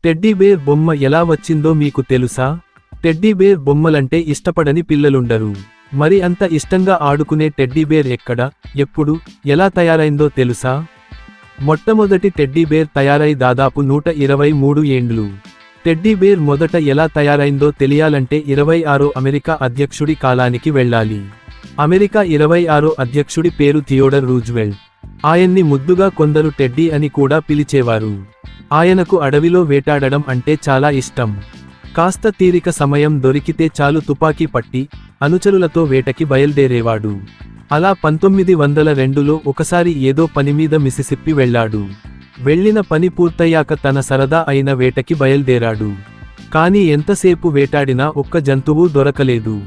Teddy bear బొమ్మ ఎలా వచ్చిందో మీకు తెలుసా? టెడ్డీబేర్ బొమ్మలంటే ఇష్టపడని పిల్లలుండరు. మరి అంత ఇష్టంగా ఆడుకునే టెడ్డీబేర్ ఎక్కడ, ఎప్పుడు, ఎలా తయారైందో తెలుసా? మొట్టమొదటి టెడ్డీబేర్ తయారై దాదాపు 123 ఏండ్లు. టెడ్డీబేర్ మొదట ఎలా తయారైందో తెలియాలంటే 26వ అమెరికా అధ్యక్షుడి కాలానికి వెళ్ళాలి. అమెరికా 26వ అధ్యక్షుడి పేరు థియోడర్ రూజ్వెల్ట్. ఆయన్ని ముద్దుగా కొందరు టెడ్డీ అని కూడా పిలిచేవారు. ఆయనకు అడవిలో వేటాడడం అంటే చాలా ఇష్టం. కాస్త తీరిక సమయం దొరికితే చాలు తుపాకీ పట్టి అనుచరులతో వేటకి బయల్దేరేవాడు. అలా 1902లో ఒకసారి ఏదో పనిమీద మిసిసిప్పి వెళ్ళాడు. వెళ్ళిన పని పూర్తయ్యాక తన సరదా అయిన వేటకి బయల్దేరాడు. కాని ఎంతసేపు వేటాడినా ఒక్క జంతువు దొరకలేదు.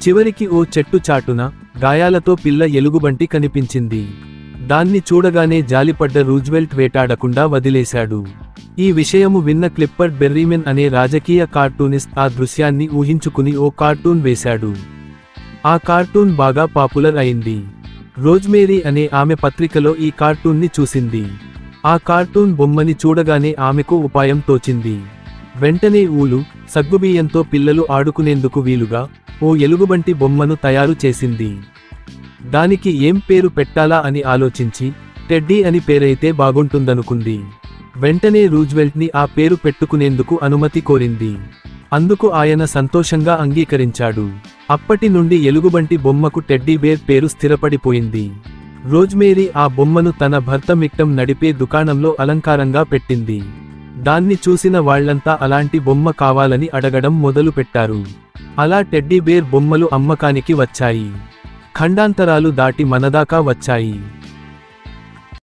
చివరికి ఓ చెట్టు చాటున గాయాలతో పిల్ల ఎలుగుబంటి కనిపించింది. దాన్ని చూడగానే జాలిపడ్డ రూజ్వెల్ట్ వేటాడకుండా వదిలేశాడు. ఈ విషయము విన్న క్లిప్పర్డ్ బెర్రీమెన్ అనే రాజకీయ కార్టూనిస్ట్ ఆ దృశ్యాన్ని ఊహించుకుని ఓ కార్టూన్ వేశాడు. ఆ కార్టూన్ బాగా పాపులర్ అయింది. రోజ్మేరీ అనే ఆమె పత్రికలో ఈ కార్టూన్ని చూసింది. ఆ కార్టూన్ బొమ్మని చూడగానే ఆమెకు ఉపాయం తోచింది. వెంటనే ఊలు, సగ్గుబియ్యంతో పిల్లలు ఆడుకునేందుకు వీలుగా ఓ ఎలుగుబంటి బొమ్మను తయారు చేసింది. దానికి ఏం పేరు పెట్టాలా అని ఆలోచించి టెడ్డీ అని పేరైతే బాగుంటుందనుకుంది. వెంటనే రూజ్వెల్ట్ని ఆ పేరు పెట్టుకునేందుకు అనుమతి కోరింది. అందుకు ఆయన సంతోషంగా అంగీకరించాడు. అప్పటి నుండి ఎలుగుబంటి బొమ్మకు టెడ్డీబేర్ పేరు స్థిరపడిపోయింది. రోజ్మేరీ ఆ బొమ్మను తన భర్త మిక్టమ్ నడిపే దుకాణంలో అలంకారంగా పెట్టింది. దాన్ని చూసిన వాళ్లంతా అలాంటి బొమ్మ కావాలని అడగడం మొదలుపెట్టారు. అలా టెడ్డీబేర్ బొమ్మలు అమ్మకానికి వచ్చాయి. ఖండాంతరాలు దాటి మనదాకా వచ్చాయి.